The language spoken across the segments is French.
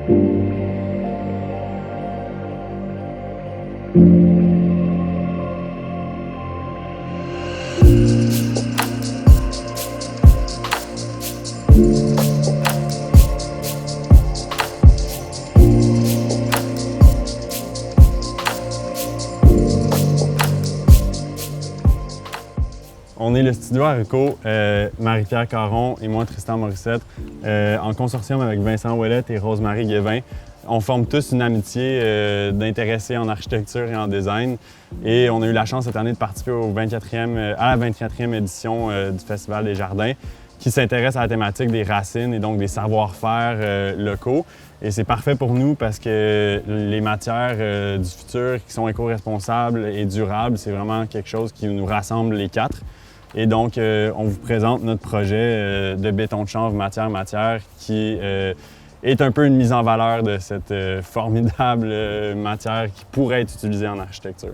On est le studio Haricot, Marie-Pierre Caron et moi, Tristan Morissette, en consortium avec Vincent Ouellette et Rose-Marie Guévin. On forme tous une amitié d'intéressés en architecture et en design. Et on a eu la chance cette année de participer à la 24e édition du Festival des Jardins, qui s'intéresse à la thématique des racines et donc des savoir-faire locaux. Et c'est parfait pour nous parce que les matières du futur qui sont éco-responsables et durables, c'est vraiment quelque chose qui nous rassemble les quatre. Et donc, on vous présente notre projet de béton de chanvre matière-matière qui est un peu une mise en valeur de cette formidable matière qui pourrait être utilisée en architecture.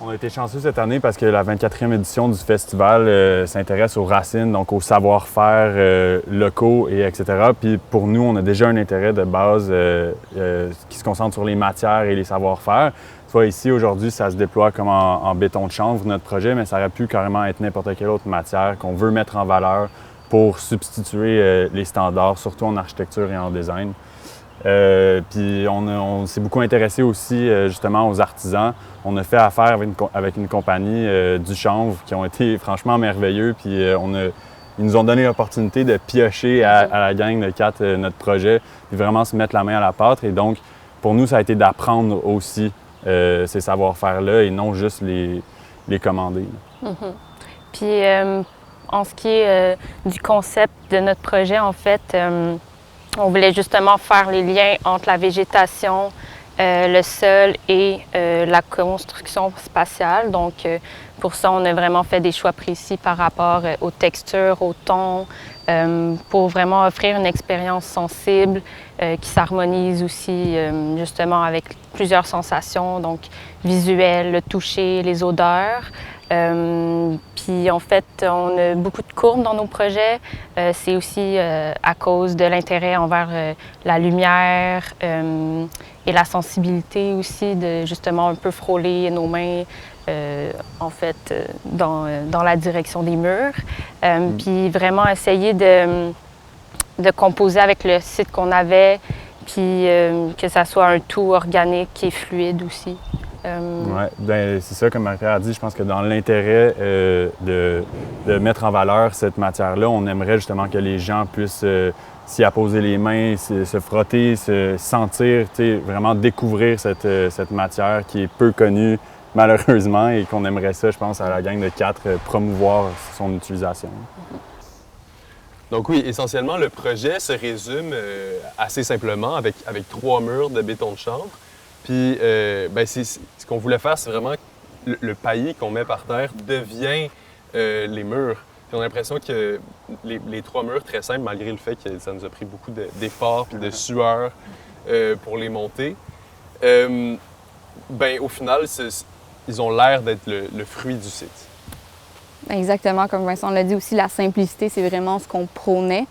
On a été chanceux cette année parce que la 24e édition du festival s'intéresse aux racines, donc aux savoir-faire locaux et etc. Puis pour nous, on a déjà un intérêt de base qui se concentre sur les matières et les savoir-faire. Tu vois, ici, aujourd'hui, ça se déploie comme en béton de chanvre, notre projet, mais ça aurait pu carrément être n'importe quelle autre matière qu'on veut mettre en valeur pour substituer les standards, surtout en architecture et en design. Puis on s'est beaucoup intéressé aussi justement aux artisans. On a fait affaire avec une compagnie du chanvre qui ont été franchement merveilleux. Puis ils nous ont donné l'opportunité de piocher à la gang de quatre notre projet, puis vraiment se mettre la main à la pâte. Et donc, pour nous, ça a été d'apprendre aussi ces savoir-faire-là et non juste les commander. Mm-hmm. Puis en ce qui est du concept de notre projet, en fait, on voulait justement faire les liens entre la végétation, le sol et la construction spatiale. Donc, pour ça, on a vraiment fait des choix précis par rapport aux textures, aux tons, pour vraiment offrir une expérience sensible qui s'harmonise aussi justement avec plusieurs sensations, donc visuelles, le toucher, les odeurs. Puis en fait, on a beaucoup de courbes dans nos projets. C'est aussi à cause de l'intérêt envers la lumière et la sensibilité aussi de justement un peu frôler nos mains en fait dans la direction des murs. Puis vraiment essayer de composer avec le site qu'on avait, puis que ça soit un tout organique et fluide aussi. Oui, bien, c'est ça, comme Marie-Pierre a dit, je pense que dans l'intérêt de mettre en valeur cette matière-là, on aimerait justement que les gens puissent s'y apposer les mains, se frotter, se sentir, vraiment découvrir cette matière qui est peu connue malheureusement et qu'on aimerait ça, je pense, à la gang de quatre, promouvoir son utilisation. Donc oui, essentiellement, le projet se résume assez simplement avec 3 murs de béton de chanvre. Puis, ce qu'on voulait faire, c'est vraiment que le paillis qu'on met par terre devient les murs. Puis on a l'impression que les 3 murs, très simples, malgré le fait que ça nous a pris beaucoup d'efforts et de sueur pour les monter, au final, ils ont l'air d'être le fruit du site. Exactement, comme Vincent l'a dit aussi, la simplicité, c'est vraiment ce qu'on prônait,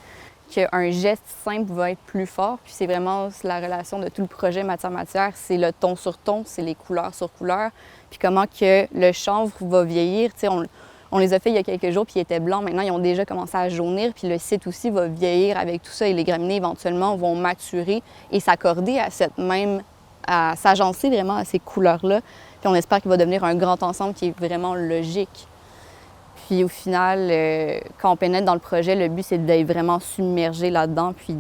qu'un geste simple va être plus fort. Puis c'est vraiment la relation de tout le projet matière-matière, c'est le ton sur ton, c'est les couleurs sur couleurs. Puis comment que le chanvre va vieillir. On les a fait il y a quelques jours, puis ils étaient blancs. Maintenant, ils ont déjà commencé à jaunir. Puis le site aussi va vieillir avec tout ça. Et les graminées, éventuellement, vont maturer et s'accorder à s'agencer vraiment à ces couleurs-là. Puis on espère qu'il va devenir un grand ensemble qui est vraiment logique. Puis au final, quand on pénètre dans le projet, le but, c'est d'être vraiment submergé là-dedans, puis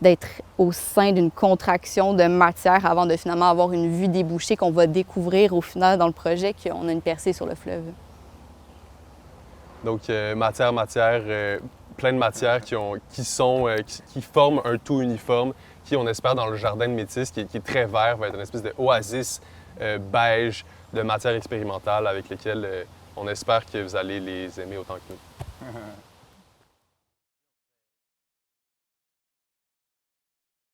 d'être au sein d'une contraction de matière avant de finalement avoir une vue débouchée qu'on va découvrir au final dans le projet qu'on a une percée sur le fleuve. Donc, matière, plein de matières qui forment un tout uniforme, qui, on espère, dans le jardin de Métis, qui est très vert, va être une espèce d'oasis beige de matière expérimentale avec lesquelles on espère que vous allez les aimer autant que nous.